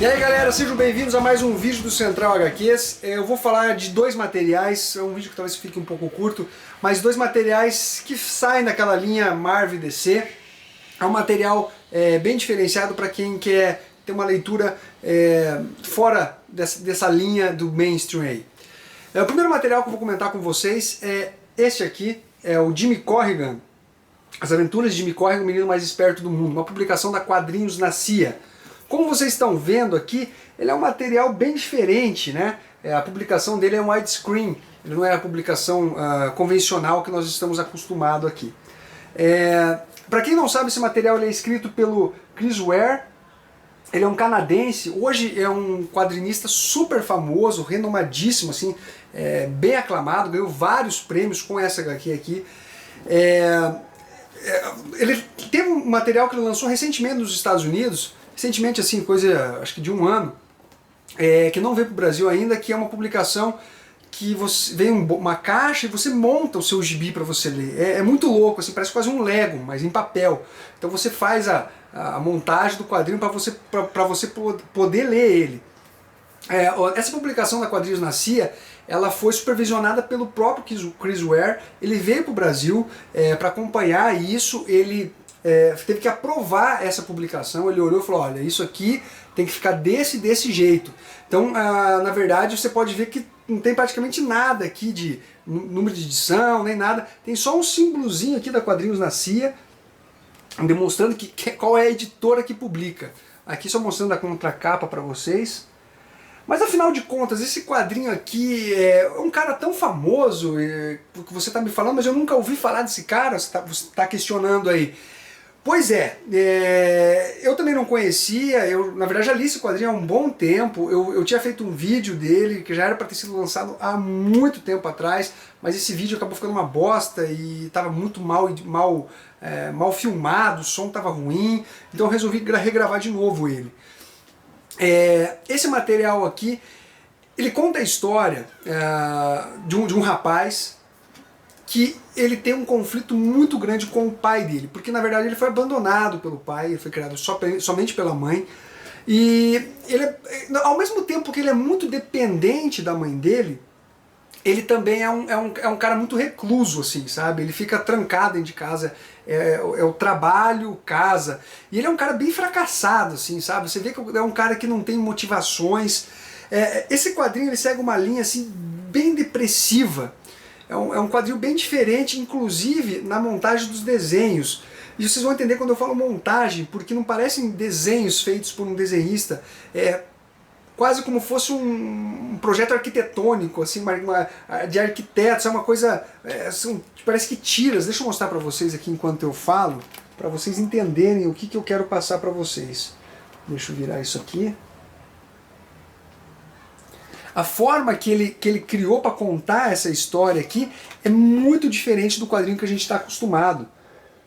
E aí galera, sejam bem-vindos a mais um vídeo do Central HQs. Eu vou falar de dois materiais, é um vídeo que talvez fique um pouco curto, mas dois materiais que saem daquela linha Marvel e DC. É um material bem diferenciado para quem quer ter uma leitura fora dessa linha do mainstream aí. O primeiro material que eu vou comentar com vocês é este aqui, é o Jimmy Corrigan, As Aventuras de Jimmy Corrigan, o Menino Mais Esperto do Mundo, uma publicação da Quadrinhos na CIA. Como vocês estão vendo aqui, ele é um material bem diferente, né? A publicação dele é um widescreen, ele não é a publicação convencional que nós estamos acostumados aqui. Para quem não sabe, esse material ele é escrito pelo Chris Ware, ele é um canadense, hoje é um quadrinista super famoso, renomadíssimo, assim, bem aclamado, ganhou vários prêmios com essa HQ aqui. Ele teve um material que ele lançou recentemente nos Estados Unidos, recentemente, assim, coisa acho que de um ano, que não veio para o Brasil ainda, que é uma publicação que vem uma caixa e você monta o seu gibi para você ler. É muito louco, assim, parece quase um Lego, mas em papel. Então você faz a montagem do quadrinho para você poder ler ele. Essa publicação da Quadrinhos na CIA, ela foi supervisionada pelo próprio Chris Ware. Ele veio para o Brasil para acompanhar isso, ele teve que aprovar essa publicação, ele olhou e falou, olha, isso aqui tem que ficar desse jeito. Então, na verdade, você pode ver que não tem praticamente nada aqui de número de edição, nem nada, tem só um símbolozinho aqui da Quadrinhos na CIA, demonstrando qual é a editora que publica. Aqui só mostrando a contracapa para vocês. Mas afinal de contas, esse quadrinho aqui é um cara tão famoso, que você está me falando, mas eu nunca ouvi falar desse cara, você está questionando aí. Pois eu também não conhecia, eu na verdade já li esse quadrinho há um bom tempo, eu tinha feito um vídeo dele, que já era para ter sido lançado há muito tempo atrás, mas esse vídeo acabou ficando uma bosta e estava muito mal filmado, o som estava ruim, então eu resolvi regravar de novo ele. Esse material aqui, ele conta a história de um rapaz que ele tem um conflito muito grande com o pai dele, porque na verdade ele foi abandonado pelo pai, ele foi criado somente pela mãe, e ele, ao mesmo tempo que ele é muito dependente da mãe dele, ele também é um cara muito recluso, assim, sabe? Ele fica trancado dentro de casa, o trabalho, casa, e ele é um cara bem fracassado, assim, sabe? Você vê que é um cara que não tem motivações. Esse quadrinho ele segue uma linha assim bem depressiva. É um quadrinho bem diferente, inclusive na montagem dos desenhos. E vocês vão entender quando eu falo montagem, porque não parecem desenhos feitos por um desenhista. Quase como fosse um projeto arquitetônico, assim, de arquitetos, é uma coisa, parece que tiras. Deixa eu mostrar para vocês aqui enquanto eu falo, para vocês entenderem o que eu quero passar para vocês. Deixa eu virar isso aqui. A forma que ele criou para contar essa história aqui é muito diferente do quadrinho que a gente está acostumado.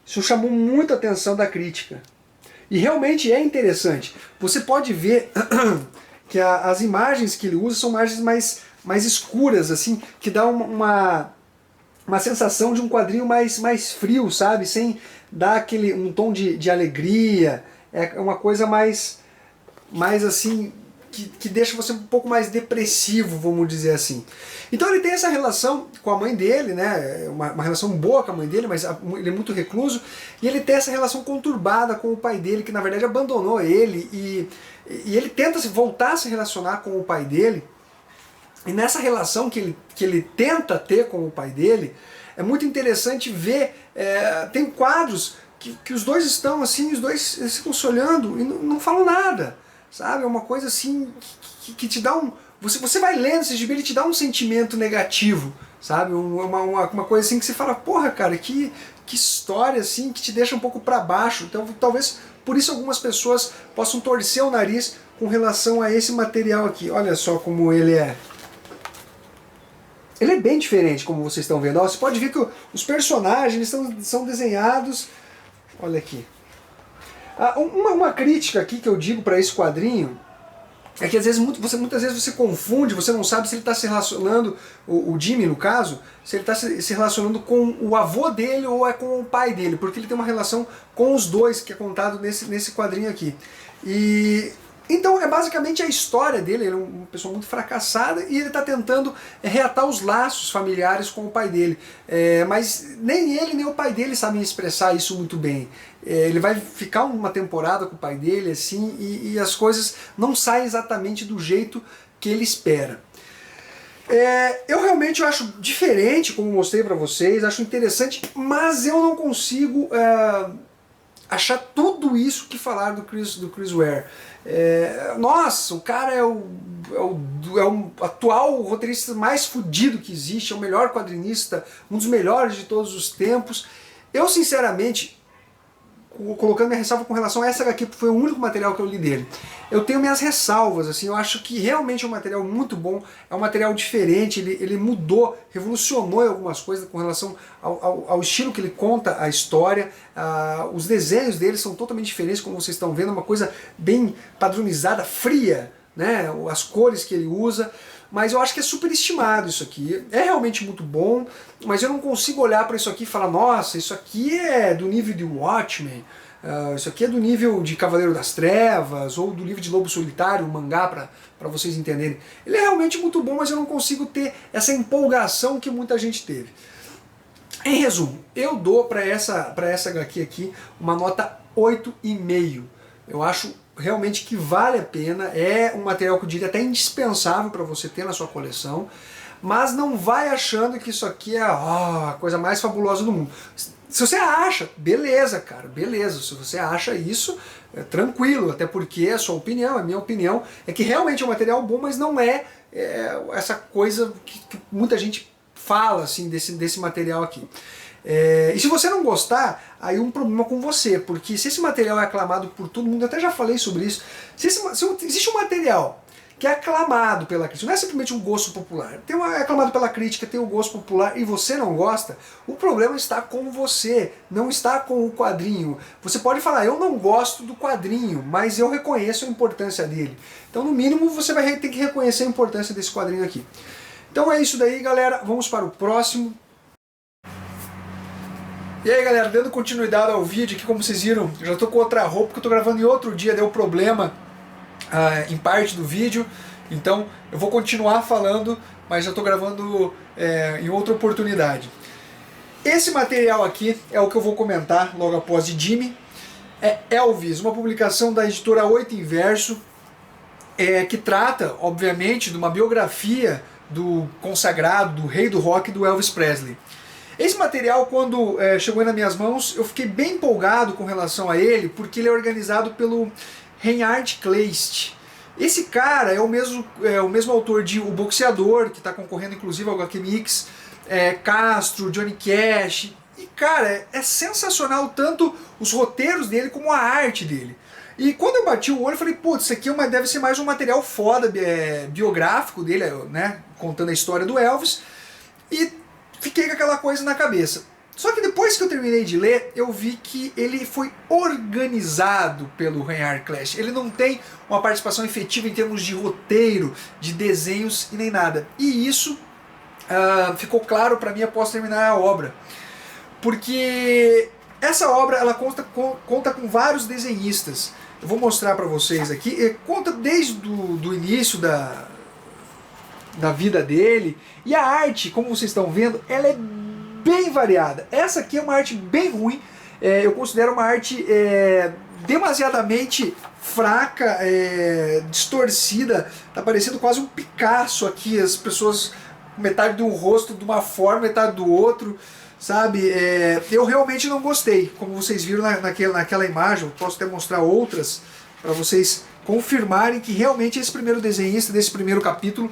Isso chamou muito a atenção da crítica. E realmente é interessante. Você pode ver que as imagens que ele usa são imagens mais escuras, assim, que dá uma sensação de um quadrinho mais frio, sabe? Sem dar um tom de alegria. É uma coisa mais assim, que deixa você um pouco mais depressivo, vamos dizer assim. Então ele tem essa relação com a mãe dele, né? Uma relação boa com a mãe dele, mas ele é muito recluso, e ele tem essa relação conturbada com o pai dele, que na verdade abandonou ele, e ele tenta voltar a se relacionar com o pai dele, e nessa relação que ele tenta ter com o pai dele, é muito interessante ver, tem quadros que os dois estão assim, os dois ficam se olhando e não falam nada. Sabe, é uma coisa assim que te dá Você vai lendo esse gibi, ele te dá um sentimento negativo, sabe? Uma coisa assim que você fala, porra, cara, que história assim que te deixa um pouco para baixo. Então talvez por isso algumas pessoas possam torcer o nariz com relação a esse material aqui. Olha só como ele é. Ele é bem diferente, como vocês estão vendo. Você pode ver que os personagens são desenhados. Olha aqui. Uma crítica aqui que eu digo para esse quadrinho é que às vezes, muitas vezes você confunde, você não sabe se ele está se relacionando, o Jimmy no caso, se ele está se relacionando com o avô dele ou é com o pai dele, porque ele tem uma relação com os dois, que é contado nesse quadrinho aqui. E Então é basicamente a história dele, ele é uma pessoa muito fracassada e ele está tentando reatar os laços familiares com o pai dele. Mas nem ele nem o pai dele sabem expressar isso muito bem. Ele vai ficar uma temporada com o pai dele assim e as coisas não saem exatamente do jeito que ele espera. Eu realmente acho diferente, como mostrei para vocês, acho interessante, mas eu não consigo achar tudo isso que falaram do Chris Ware. Nossa, o cara é o atual roteirista mais fodido que existe, é o melhor quadrinista, um dos melhores de todos os tempos. Eu, sinceramente, colocando minha ressalva com relação a essa HQ, porque foi o único material que eu li dele, eu tenho minhas ressalvas, assim, eu acho que realmente é um material muito bom, é um material diferente, ele mudou, revolucionou em algumas coisas com relação ao estilo que ele conta a história, os desenhos dele são totalmente diferentes, como vocês estão vendo, é uma coisa bem padronizada, fria, né, as cores que ele usa, mas eu acho que é superestimado isso aqui. É realmente muito bom, mas eu não consigo olhar para isso aqui e falar, nossa, isso aqui é do nível de Watchmen, isso aqui é do nível de Cavaleiro das Trevas, ou do livro de Lobo Solitário, o mangá, para vocês entenderem. Ele é realmente muito bom, mas eu não consigo ter essa empolgação que muita gente teve. Em resumo, eu dou para essa HQ aqui uma nota 8,5. Eu acho realmente que vale a pena, é um material que eu diria até indispensável para você ter na sua coleção, mas não vai achando que isso aqui é a coisa mais fabulosa do mundo. Se você acha, beleza, cara, beleza, se você acha isso, tranquilo, até porque é a sua opinião, a minha opinião, é que realmente é um material bom, mas não é essa coisa que muita gente fala assim, desse material aqui. E se você não gostar, aí um problema com você, porque se esse material é aclamado por todo mundo, eu até já falei sobre isso, se existe um material que é aclamado pela crítica, não é simplesmente um gosto popular, é aclamado pela crítica, tem o gosto popular e você não gosta, o problema está com você, não está com o quadrinho. Você pode falar, eu não gosto do quadrinho, mas eu reconheço a importância dele. Então no mínimo você vai ter que reconhecer a importância desse quadrinho aqui. Então é isso daí, galera, vamos para o próximo. E aí, galera, dando continuidade ao vídeo aqui, como vocês viram, eu já estou com outra roupa, porque eu estou gravando em outro dia, deu problema em parte do vídeo, então eu vou continuar falando, mas já estou gravando em outra oportunidade. Esse material aqui é o que eu vou comentar logo após de Jimmy, é Elvis, uma publicação da editora Oito Inverso, que trata, obviamente, de uma biografia do consagrado, do rei do rock, do Elvis Presley. Esse material, quando chegou nas minhas mãos, eu fiquei bem empolgado com relação a ele, porque ele é organizado pelo Reinhard Kleist. Esse cara é o mesmo autor de O Boxeador, que está concorrendo inclusive ao HQ Mix, Castro, Johnny Cash, e cara, é sensacional tanto os roteiros dele como a arte dele. E quando eu bati o olho, eu falei, putz, isso aqui deve ser mais um material foda, biográfico dele, né, contando a história do Elvis, e fiquei com aquela coisa na cabeça. Só que depois que eu terminei de ler, eu vi que ele foi organizado pelo Reinhard Kleist. Ele não tem uma participação efetiva em termos de roteiro, de desenhos e nem nada. E isso ficou claro para mim após terminar a obra. Porque essa obra ela conta com vários desenhistas. Eu vou mostrar para vocês aqui. Conta desde o início da vida dele, e a arte, como vocês estão vendo, ela é bem variada. Essa aqui é uma arte bem ruim, eu considero uma arte demasiadamente fraca, distorcida, tá parecendo quase um Picasso aqui, as pessoas, metade do rosto de uma forma, metade do outro, sabe? Eu realmente não gostei, como vocês viram naquela imagem, eu posso até mostrar outras, para vocês confirmarem que realmente esse primeiro desenhista desse primeiro capítulo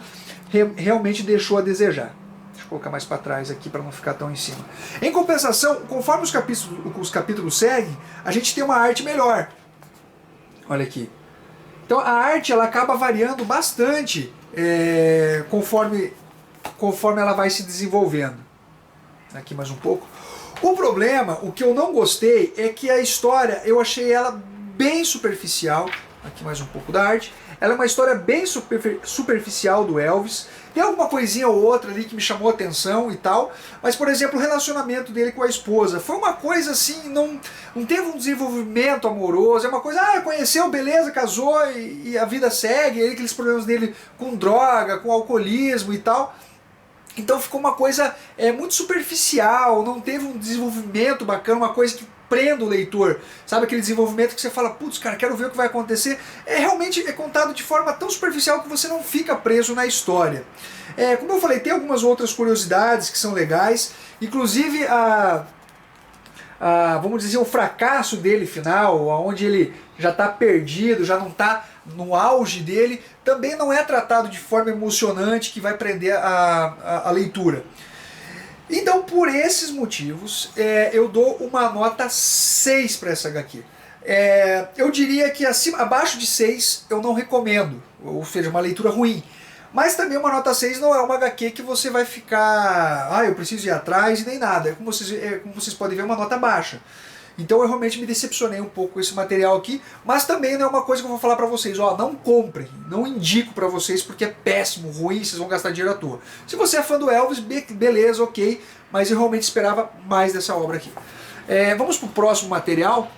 realmente deixou a desejar. Deixa eu colocar mais para trás aqui para não ficar tão em cima. Em compensação, conforme os capítulos seguem, a gente tem uma arte melhor. Olha aqui. Então a arte ela acaba variando bastante conforme ela vai se desenvolvendo. Aqui mais um pouco. O problema, o que eu não gostei, é que a história eu achei ela bem superficial, aqui mais um pouco da arte. Ela é uma história bem superficial do Elvis. Tem alguma coisinha ou outra ali que me chamou a atenção e tal, mas, por exemplo, o relacionamento dele com a esposa foi uma coisa assim, não teve um desenvolvimento amoroso, é uma coisa, conheceu, beleza, casou e a vida segue, aí aqueles problemas dele com droga, com alcoolismo e tal. Então ficou uma coisa muito superficial, não teve um desenvolvimento bacana, uma coisa que prenda o leitor, sabe, aquele desenvolvimento que você fala, putz, cara, quero ver o que vai acontecer. Realmente é contado de forma tão superficial que você não fica preso na história. Como eu falei, tem algumas outras curiosidades que são legais, inclusive vamos dizer, o fracasso dele final, onde ele já está perdido, já não está no auge dele, também não é tratado de forma emocionante que vai prender a leitura. Então, por esses motivos, eu dou uma nota 6 para essa HQ. Eu diria que abaixo de 6 eu não recomendo, ou seja, uma leitura ruim. Mas também uma nota 6 não é uma HQ que você vai ficar, eu preciso ir atrás e nem nada. Como vocês podem ver, é uma nota baixa. Então eu realmente me decepcionei um pouco com esse material aqui, mas também não é uma coisa que eu vou falar pra vocês, não comprem, não indico pra vocês porque é péssimo, ruim, vocês vão gastar dinheiro à toa. Se você é fã do Elvis, beleza, ok, mas eu realmente esperava mais dessa obra aqui. Vamos pro próximo material,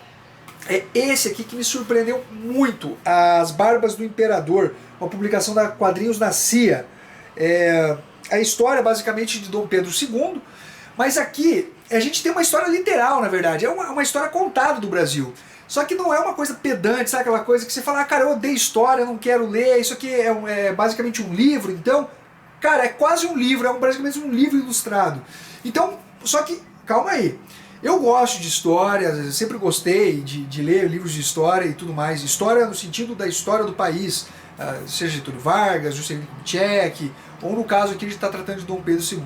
esse aqui que me surpreendeu muito, As Barbas do Imperador, uma publicação da Quadrinhos na CIA. A história basicamente de Dom Pedro II, mas aqui a gente tem uma história literal, na verdade, é uma história contada do Brasil. Só que não é uma coisa pedante, sabe aquela coisa que você fala, cara, eu odeio história, não quero ler, isso aqui é basicamente um livro, então, cara, é quase um livro, basicamente um livro ilustrado. Então, só que, calma aí, eu gosto de história, sempre gostei de ler livros de história e tudo mais, história no sentido da história do país, seja Getúlio Vargas, Juscelino Kubitschek, ou no caso aqui a gente está tratando de Dom Pedro II.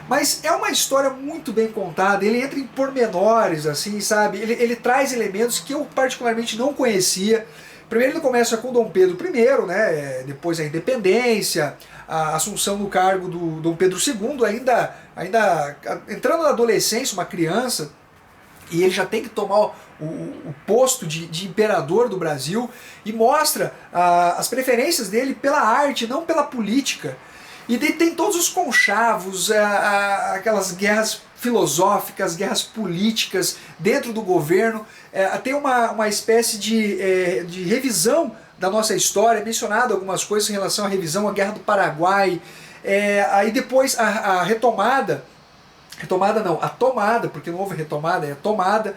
Mas é uma história muito bem contada, ele entra em pormenores, assim, sabe? Ele traz elementos que eu particularmente não conhecia. Primeiro ele começa com Dom Pedro I, né? Depois a independência, a assunção do cargo do Dom Pedro II, ainda entrando na adolescência, uma criança, e ele já tem que tomar o posto de imperador do Brasil, e mostra as preferências dele pela arte, não pela política. E tem todos os conchavos, aquelas guerras filosóficas, guerras políticas dentro do governo. Tem uma espécie de revisão da nossa história, mencionado algumas coisas em relação à revisão, a Guerra do Paraguai. Aí depois a retomada, porque não houve retomada, é a tomada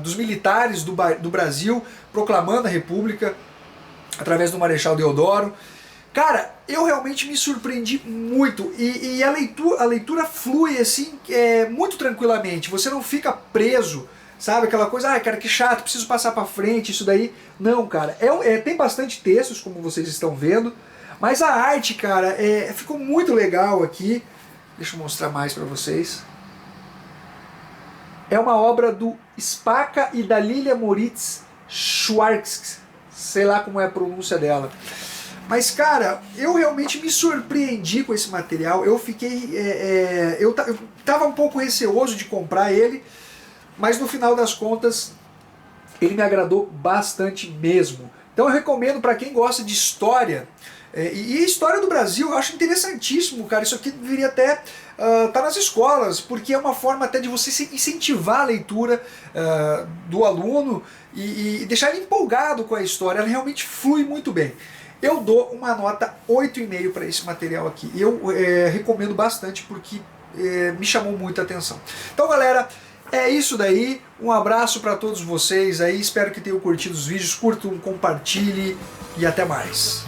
dos militares do Brasil, proclamando a República através do Marechal Deodoro. Cara, eu realmente me surpreendi muito e a leitura flui assim muito tranquilamente, você não fica preso, sabe, aquela coisa, cara, que chato, preciso passar pra frente, isso daí. Não, cara, tem bastante textos, como vocês estão vendo, mas a arte, cara, ficou muito legal aqui. Deixa eu mostrar mais pra vocês. É uma obra do Spaka e da Lilia Moritz Schwartz, sei lá como é a pronúncia dela. Mas, cara, eu realmente me surpreendi com esse material, eu fiquei... eu tava um pouco receoso de comprar ele, mas no final das contas, ele me agradou bastante mesmo. Então eu recomendo para quem gosta de história, e história do Brasil, eu acho interessantíssimo, cara, isso aqui deveria até tá nas escolas, porque é uma forma até de você incentivar a leitura do aluno e deixar ele empolgado com a história, ela realmente flui muito bem. Eu dou uma nota 8,5 para esse material aqui. E eu recomendo bastante porque me chamou muita atenção. Então, galera, é isso daí. Um abraço para todos vocês aí. Espero que tenham curtido os vídeos. Curtam, compartilhem e até mais.